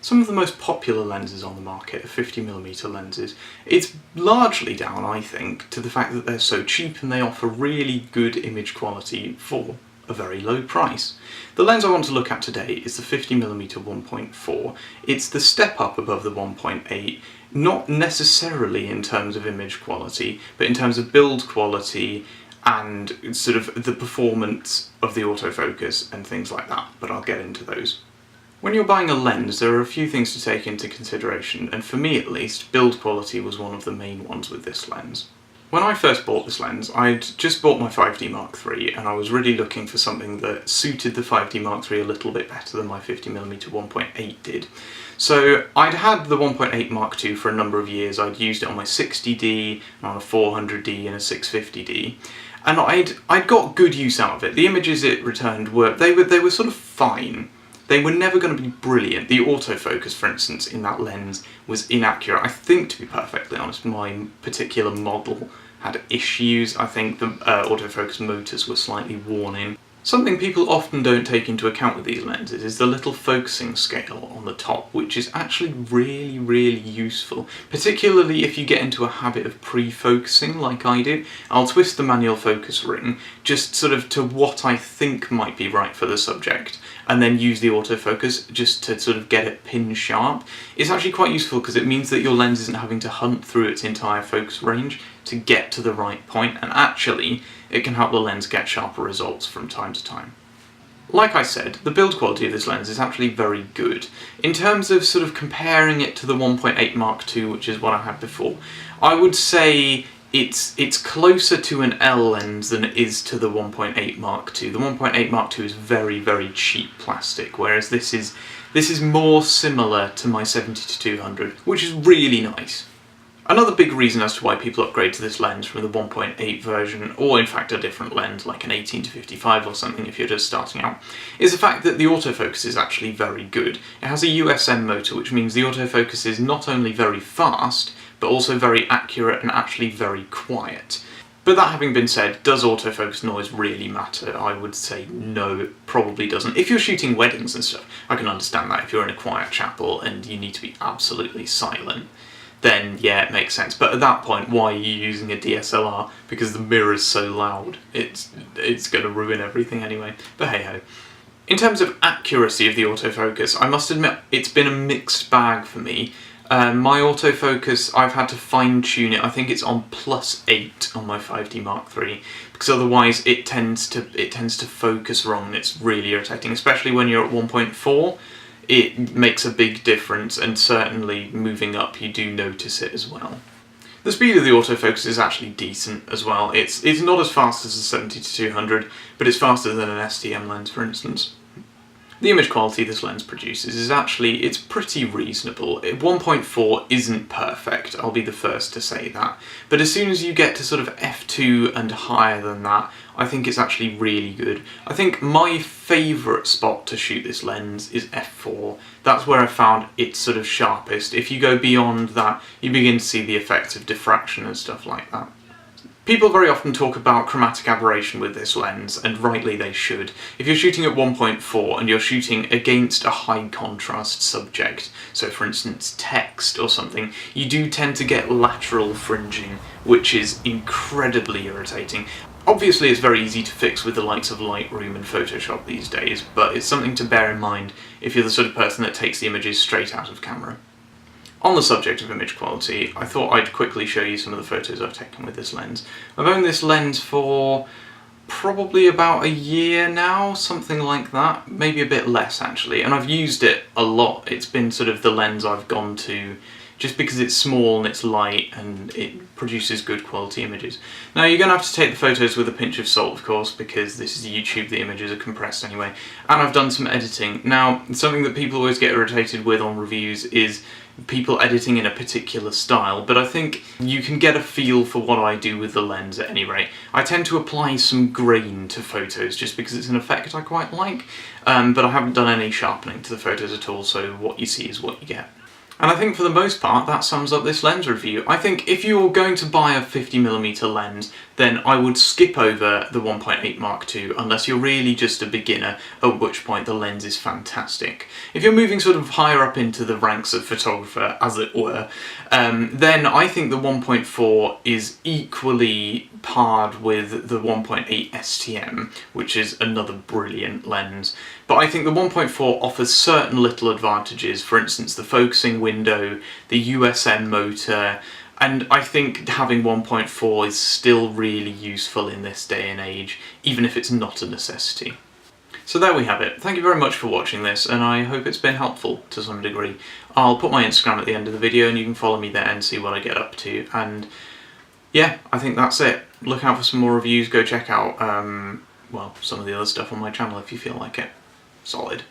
Some of the most popular lenses on the market are 50mm lenses. It's largely down, I think, to the fact that they're so cheap and they offer really good image quality for a very low price. The lens I want to look at today is the 50mm 1.4. It's the step up above the 1.8, not necessarily in terms of image quality, but in terms of build quality and sort of the performance of the autofocus and things like that, but I'll get into those. When you're buying a lens, there are a few things to take into consideration, and for me at least, build quality was one of the main ones with this lens. When I first bought this lens, I'd just bought my 5D Mark III, and I was really looking for something that suited the 5D Mark III a little bit better than my 50mm 1.8 did. So I'd had the 1.8 Mark II for a number of years. I'd used it on my 60D, on a 400D and a 650D, and I'd got good use out of it. The images it returned were sort of fine. They were never going to be brilliant. The autofocus, for instance, in that lens was inaccurate. I think, to be perfectly honest, my particular model had issues. I think the autofocus motors were slightly worn in. Something people often don't take into account with these lenses is the little focusing scale on the top, which is actually really, really useful, particularly if you get into a habit of pre-focusing like I do. I'll twist the manual focus ring just sort of to what I think might be right for the subject, and then use the autofocus just to sort of get it pin sharp. It's actually quite useful because it means that your lens isn't having to hunt through its entire focus range to get to the right point, and actually it can help the lens get sharper results from time to time. Like I said, the build quality of this lens is actually very good. In terms of sort of comparing it to the 1.8 Mark II, which is what I had before, I would say it's closer to an L lens than it is to the 1.8 Mark II. The 1.8 Mark II is very, very cheap plastic, whereas this is more similar to my 70-200, which is really nice. Another big reason as to why people upgrade to this lens from the 1.8 version, or in fact a different lens like an 18-55 or something if you're just starting out, is the fact that the autofocus is actually very good. It has a USM motor, which means the autofocus is not only very fast, but also very accurate and actually very quiet. But that having been said, does autofocus noise really matter? I would say no, it probably doesn't. If you're shooting weddings and stuff, I can understand that. If you're in a quiet chapel and you need to be absolutely silent, then yeah, it makes sense. But at that point, why are you using a DSLR? Because the mirror's so loud. It's going to ruin everything anyway. But hey ho. In terms of accuracy of the autofocus, I must admit it's been a mixed bag for me. My autofocus, I've had to fine-tune it. I think it's on +8 on my 5D Mark III, because otherwise it tends to focus wrong and it's really irritating, especially when you're at 1.4. It makes a big difference, and certainly moving up you do notice it as well. The speed of the autofocus is actually decent as well. It's not as fast as the 70-200, but it's faster than an STM lens, for instance. The image quality this lens produces is actually, it's pretty reasonable. 1.4 isn't perfect, I'll be the first to say that, but as soon as you get to sort of f2 and higher than that, I think it's actually really good. I think my favourite spot to shoot this lens is f4. That's where I found it's sort of sharpest. If you go beyond that, you begin to see the effects of diffraction and stuff like that. People very often talk about chromatic aberration with this lens, and rightly they should. If you're shooting at 1.4 and you're shooting against a high contrast subject, so for instance text or something, you do tend to get lateral fringing, which is incredibly irritating. Obviously it's very easy to fix with the likes of Lightroom and Photoshop these days, but it's something to bear in mind if you're the sort of person that takes the images straight out of camera. On the subject of image quality, I thought I'd quickly show you some of the photos I've taken with this lens. I've owned this lens for probably about a year now, something like that, maybe a bit less actually, and I've used it a lot. It's been sort of the lens I've gone to just because it's small and it's light and it produces good quality images. Now you're going to have to take the photos with a pinch of salt, of course, because this is YouTube, the images are compressed anyway, and I've done some editing. Now, something that people always get irritated with on reviews is people editing in a particular style, but I think you can get a feel for what I do with the lens at any rate. I tend to apply some grain to photos just because it's an effect I quite like, but I haven't done any sharpening to the photos at all, so what you see is what you get. And I think for the most part that sums up this lens review. I think if you're going to buy a 50mm lens, then I would skip over the 1.8 Mark II unless you're really just a beginner, at which point the lens is fantastic. If you're moving sort of higher up into the ranks of photographer, as it were, then I think the 1.4 is equally parred with the 1.8 STM, which is another brilliant lens. But I think the 1.4 offers certain little advantages, for instance the focusing window, the USM motor, and I think having 1.4 is still really useful in this day and age, even if it's not a necessity. So there we have it. Thank you very much for watching this, and I hope it's been helpful to some degree. I'll put my Instagram at the end of the video and you can follow me there and see what I get up to, and yeah, I think that's it. Look out for some more reviews, go check out, well, some of the other stuff on my channel if you feel like it. Solid.